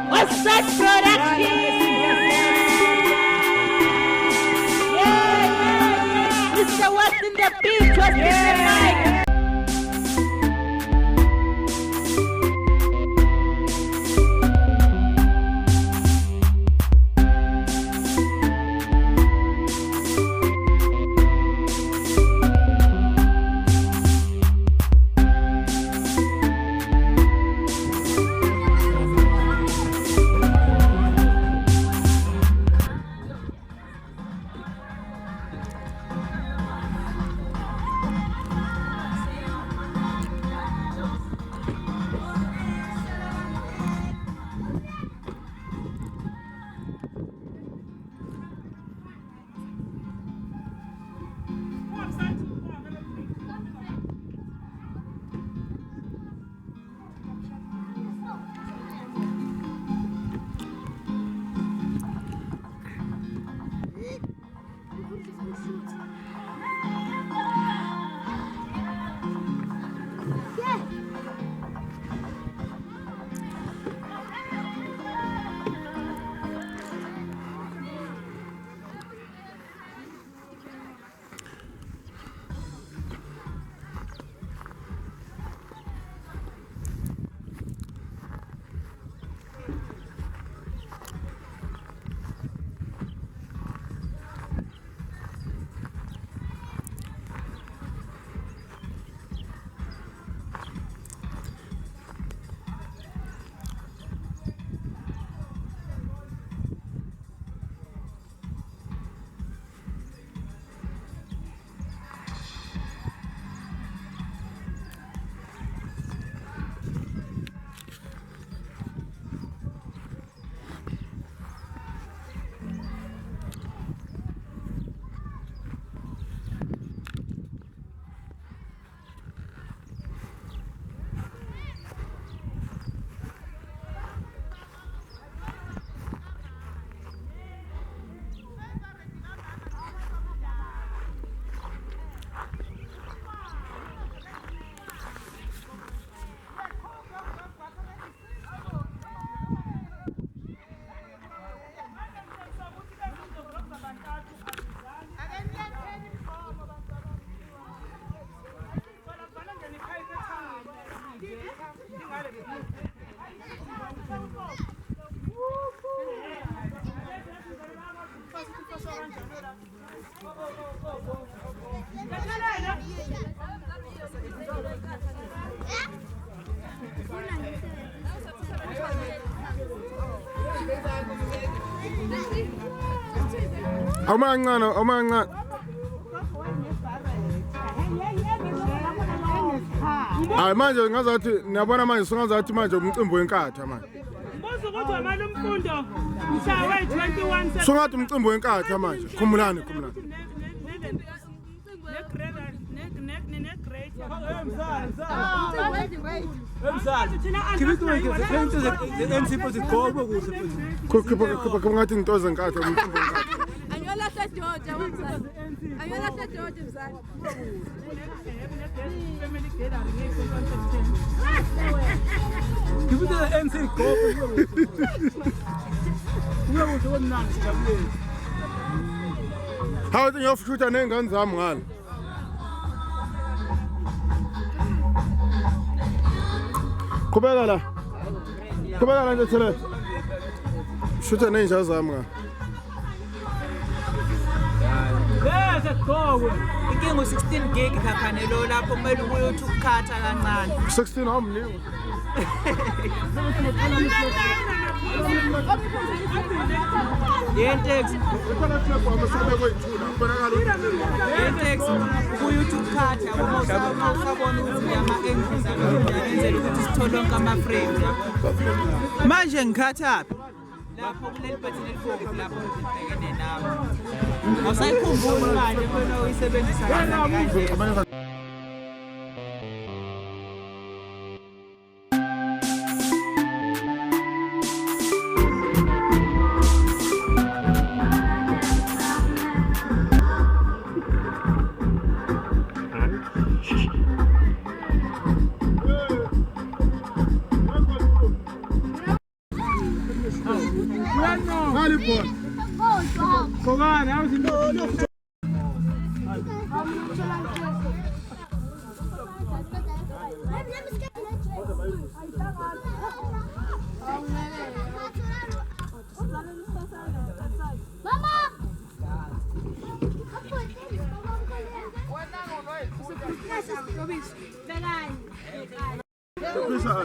What's that production? Yeah. Mr. What's in the beat? What's in the mic? Omanga. Hayi manje ngazathi niyabona manje singazathi manje umcimbi wenkatha manje. Mbuzo ukuthi amalo umfundo mhla we-21 Songathi umcimbi wenkatha manje. Khumulani. Khipha ngathi into zenkatha umcimbi wenkatha. Ayolahla Georgia wamzali. Ayolahla Georgia mzali. Give it to the MC go. Uya ukuthi wonani sijabule. Hawu ngiyofutha nengane zami ngala. Kubeka la nje thele. Shutha nenja zami ngala. Yes, go. Inkinga u16 gig ngakhanelo lapho kumele ubuye uthi ukukhatha kancane 16 awumningi yentex ubuye uthi ukukhatha usabona ukuthi ama-entries alenzela ukuthi sithole onke ama-frames manje ngikhathaphi lapho kuleli bhathini elibomvu lapho ngibhekene nawe awusayikhumbuli manje khona uyisebenzisa kanje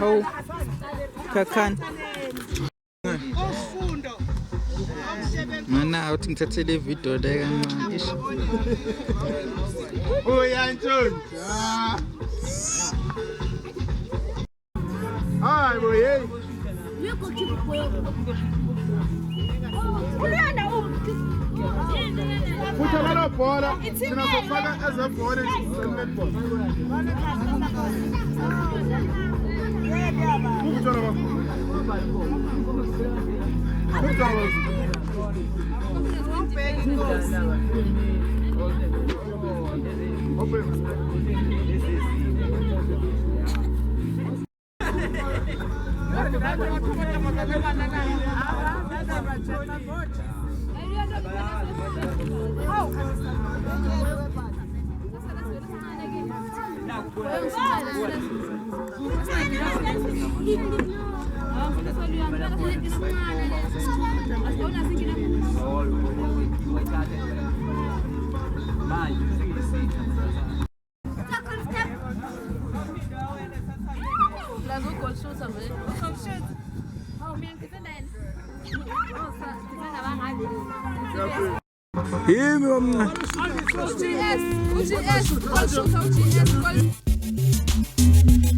Oh, Kakan. Mana uthi ngithathele video le kancane. Uyantshontsha. Hayi boy. Kutha lana bhola sina sofaka ezebhola netball. Ukuthola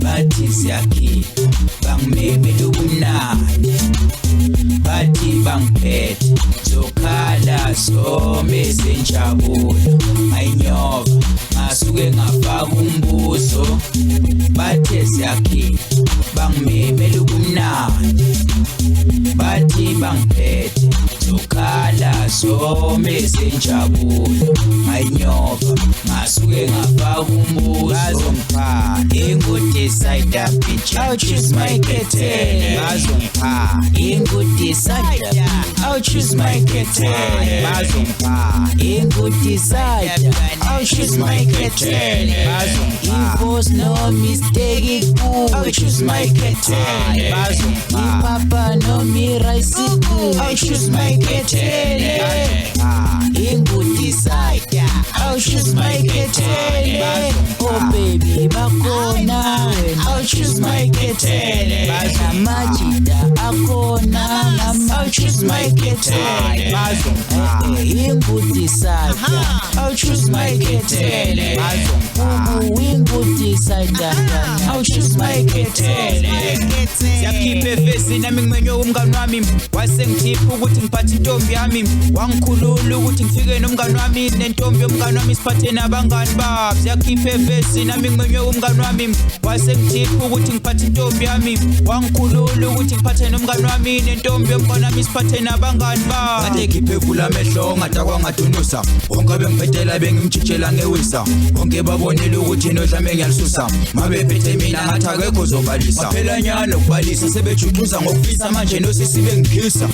Bathi siyakhipha bangimemela ubumnandi bathi bangiphethe zokhala some senjabula ayinyova ngasuke ngafaka umbuzo bathe siyakhipha bangimemela ubumnandi bathi bangiphethe zokhala some senjabula ayinyova ngasuke ngafaka umbuzo bazongipha ingudecide bitch I'll choose my kettle bazongipha ingudecide I'll choose my kettle bazongipha ingudecide I'll choose my kettle bazongipha if was no mistake I'll choose my kettle bazongipha papa no me rice I'll choose my kettle ingudecide I'll choose my kettle oh baby bakona I'll choose my kettle namajida akona I'll choose my kettle ingudecide I'll choose my kettle ingudecide I'll choose my kettle Siyakhipha evesi nami ngimenywe umngani wami wasengikhipha ukuthi ngiphathe intombi yami wangikhulula ukuthi ngifike nomngani wami nentombi yomngani wami siphathe nabangani babo siyakhipha evesi nami ngimenywe umngani wami wasengikhipha ukuthi ngiphathe intombi yami wangikhulula ukuthi ngiphathe nomngani wami nentombi yomngani wami siphathe nabangani babo kade khiphe kula mehlo ngadakwa ngadunusa wonke bengiphethela bengimtshitshela ngewisa wonke babonile ukuthi nodlame ngiyalisusa mabephethe mina ngathi akekho zobalisa phela nyalo ukubalisa sebejuxuza ngokufisa manje nosisi bengikhisa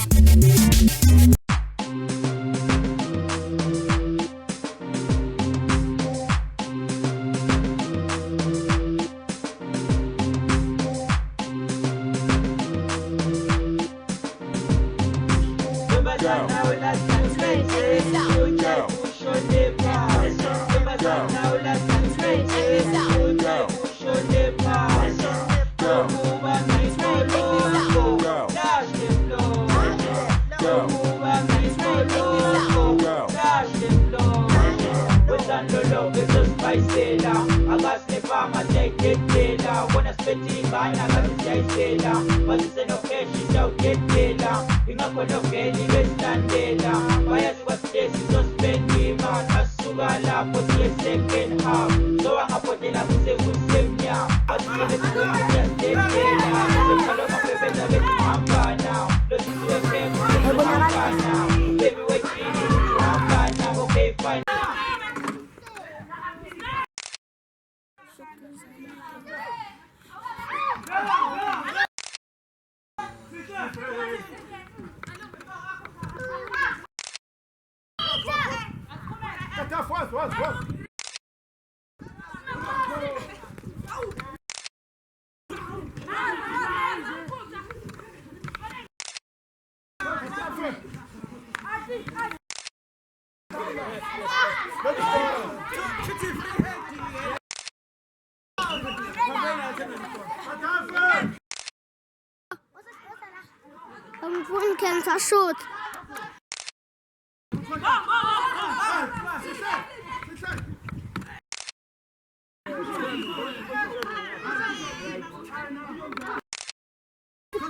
shoot.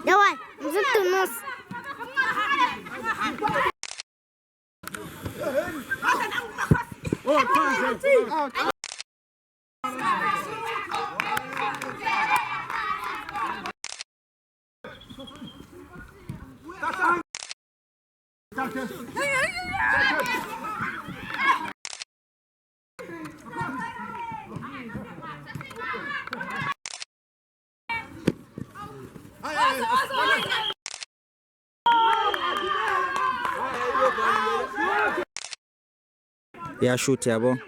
Давай, зато нос. Ya shoot yabo.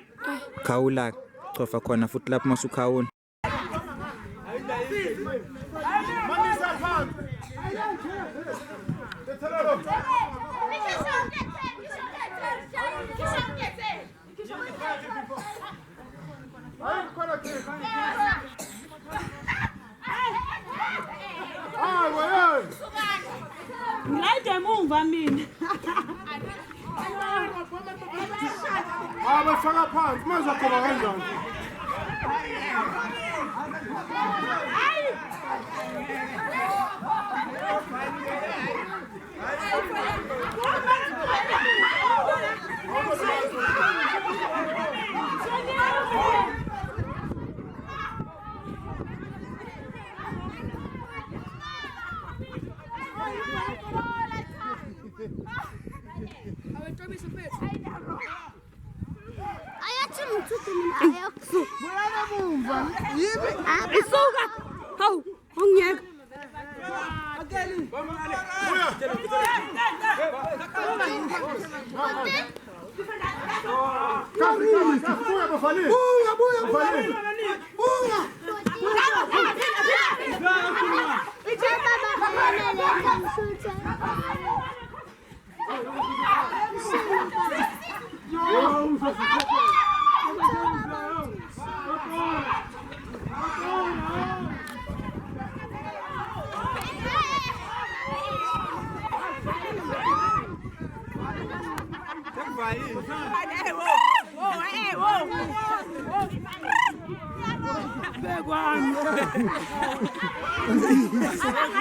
Khawula cofa khona futhi lapho masukhawuna. Ngilade emumva mina. Bafaka phansi manje akhona kanjani? Isuka. Hawu, ungiyeka.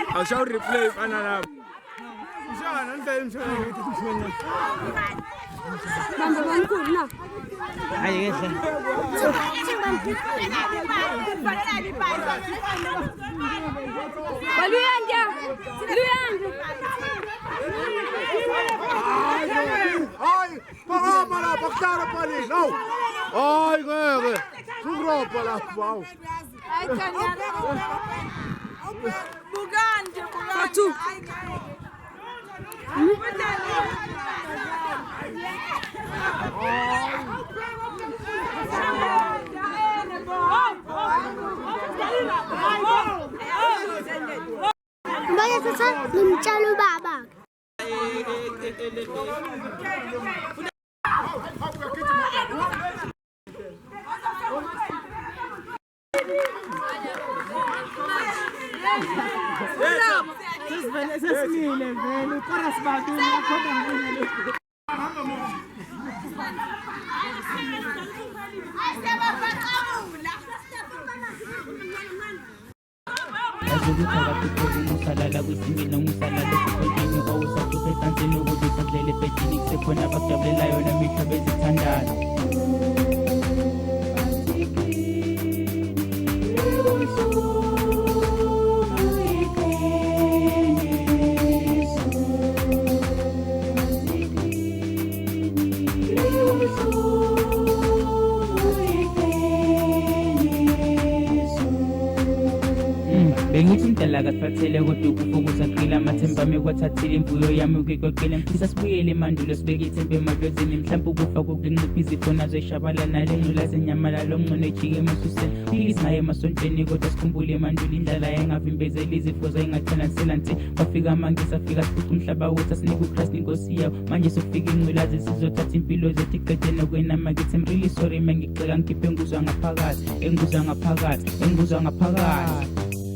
I shall replay another. Vaya sasa lumchalu baba. Musalala kwisimilo musalala esikhondini owusathuka ecansini ukuze usadlele ebhedini kusekhona abakujabulelayo namihla bezithandana. Bengithi indlela kaSifathele kodwa ukufokusa qila amathemba mekwathathile imvuyo yami ukuyikoqela ngifisa sibuyele emandulo sibeke ithemba emadlozini mhlawumbe ukufa kokuncipha izifo nazo eshabalala lengculazi enyamalala ongcono ejike emasuseni philisa ngaye emasontweni kodwa sikhumbule emandulo indlala yangavimbezela izifo zayingathanisela nsi kwafika amangisi afika sifuqa umhlaba wethu asinika uChrist inkosi yawo manje sokufika ingculazi sizothatha impilo zethu iqede nokwenama kithi I'm really sorry mengixeka ngikhiphe enguzwa ngaphakathi